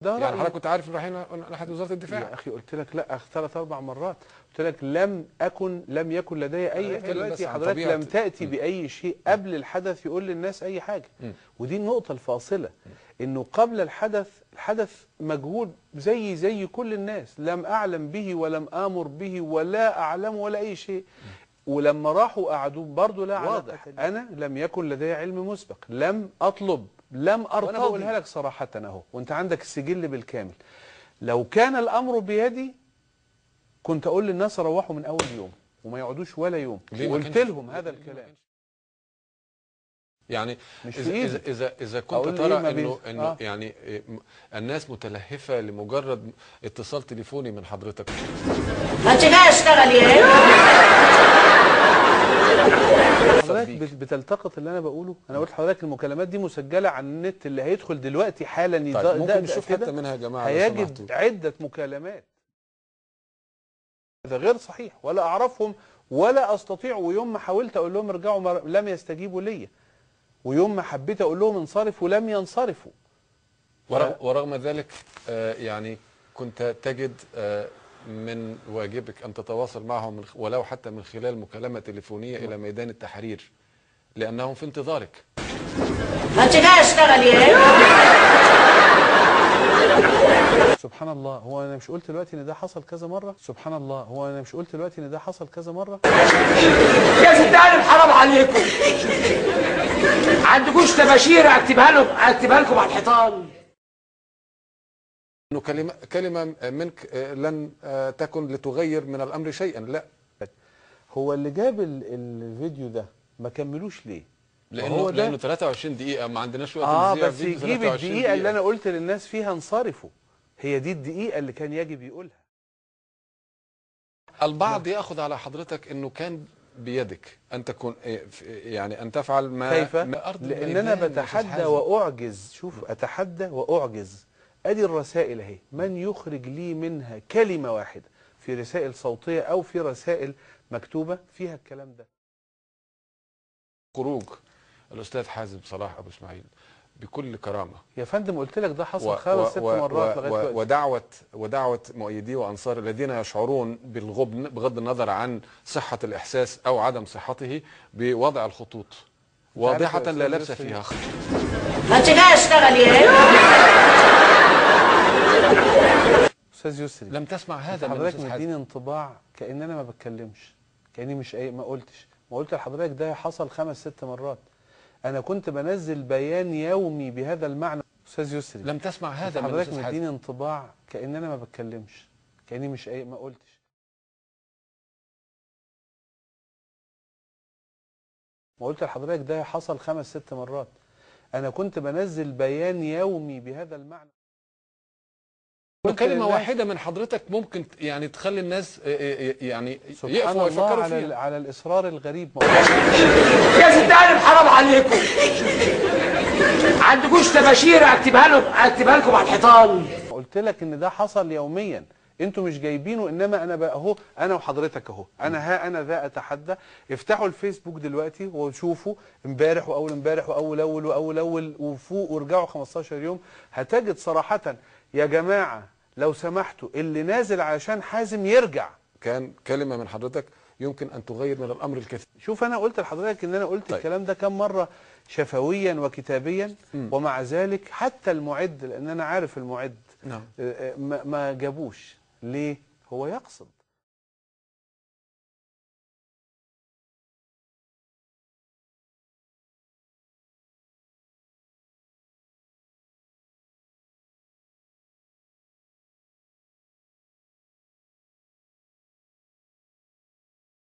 ده يعني حضرتك كنت عارف ان رايحين ناحيه وزاره الدفاع؟ يا اخي قلت لك لا 3 4 مرات، قلت لك لم يكن لدي اي دلوقتي حضرتك لم تاتي باي شيء قبل الحدث يقول للناس اي حاجه. ودي النقطه الفاصله، انه قبل الحدث مجهول زي كل الناس، لم اعلم به ولم امر به ولا اعلم ولا اي شيء. ولما راحوا قعدوا برضه لا واضح انا لم يكن لدي علم مسبق، لم اطلب، لم ارتضي. وانا بقولها لك صراحه اهو، وانت عندك السجل بالكامل. لو كان الامر بيدي كنت اقول للناس روحوا من اول يوم وما يقعدوش ولا يوم، وقلت لهم هذا الكلام. يعني مش اذا كنت ترى انه يعني الناس متلهفه لمجرد اتصال تليفوني من حضرتك، ما تجي اشتغل يا حضرتك بتلتقط اللي انا بقوله. انا قلت لحضرتك المكالمات دي مسجله على النت، اللي هيدخل دلوقتي حالا طيب ممكن نشوف حته منها يا جماعه؟ هيجد عده مكالمات. هذا غير صحيح، ولا اعرفهم ولا استطيع. ويوم ما حاولت اقول لهم ارجعوا لم يستجيبوا لي، ويوم ما حبيت اقول لهم انصرفوا لم ينصرفوا. ورغم ذلك يعني كنت تجد من واجبك ان تتواصل معهم ولو حتى من خلال مكالمه تليفونيه الى ميدان التحرير، لانهم في انتظارك. ما تجي اشتغل يا سبحان الله، هو انا مش قلت دلوقتي ان ده حصل كذا مره؟ سبحان الله، هو انا مش قلت دلوقتي ان ده حصل كذا مره؟ يا ستان حرام عليكم، عندكوش تباشير اكتبها لكم على الحيطان؟ انه كلمه منك لن تكن لتغير من الامر شيئا. لا، هو اللي جاب الفيديو ده ما كملوش ليه؟ لانه 23 دقيقه ما عندناش وقت بس يجيب الدقيقه اللي انا قلت للناس فيها انصرفوا، هي دي الدقيقه اللي كان يجب يقولها. البعض ياخذ على حضرتك انه كان بيدك ان تكون يعني ان تفعل ما كيف؟ لان انا بتحدى واعجز. شوف، اتحدى واعجز. ادي الرسائل اهي، من يخرج لي منها كلمه واحده في رسائل صوتيه او في رسائل مكتوبه فيها الكلام ده. خروج الاستاذ حازم صلاح ابو اسماعيل بكل كرامه يا فندم، قلت لك ده حصل 5 6 مرات لغايه دلوقتي. ودعوه مؤيديه وانصار الذين يشعرون بالغبن بغض النظر عن صحه الاحساس او عدم صحته بوضع الخطوط واضحه لا لبس فيها. ما تجي اشتغل يا استاذ يسري، لم تسمع هذا من حضرتك مديني انطباع كأن انا ما بتكلمش، كأني مش ما قلتش. ما قلت لحضرتك ده حصل 5 6 مرات. انا كنت بنزل بيان يومي بهذا المعنى. استاذ يسري، لم تسمع هذا من حضرتك مديني انطباع كأن انا ما بتكلمش، كأني مش ما قلتش. ما قلت لحضرتك ده حصل 5 6 مرات. انا كنت بنزل بيان يومي بهذا المعنى. كلمة واحدة من حضرتك ممكن يعني تخلي الناس يعني يقفوا ويفكروا فيها. على الإصرار الغريب. يا ستان حرام عليكم، عندكوش تباشير اكتبها لكم على الحيطان؟ قلت لك ان ده حصل يوميا، انتوا مش جايبينه. انما انا بقى اهو، انا وحضرتك اهو، انا ذا اتحدى. افتحوا الفيسبوك دلوقتي وشوفوا امبارح واول امبارح واول اول وفوق، وارجعوا 15 يوم هتجد صراحة يا جماعة لو سمحتوا اللي نازل عشان حازم يرجع. كان كلمة من حضرتك يمكن أن تغير من الأمر الكثير. شوف، أنا قلت لحضرتك إن أنا قلت طيب. الكلام ده كم مرة شفويا وكتابيا، ومع ذلك حتى المعد، لأن أنا عارف المعد، نعم، ما جابوش. ليه؟ هو يقصد.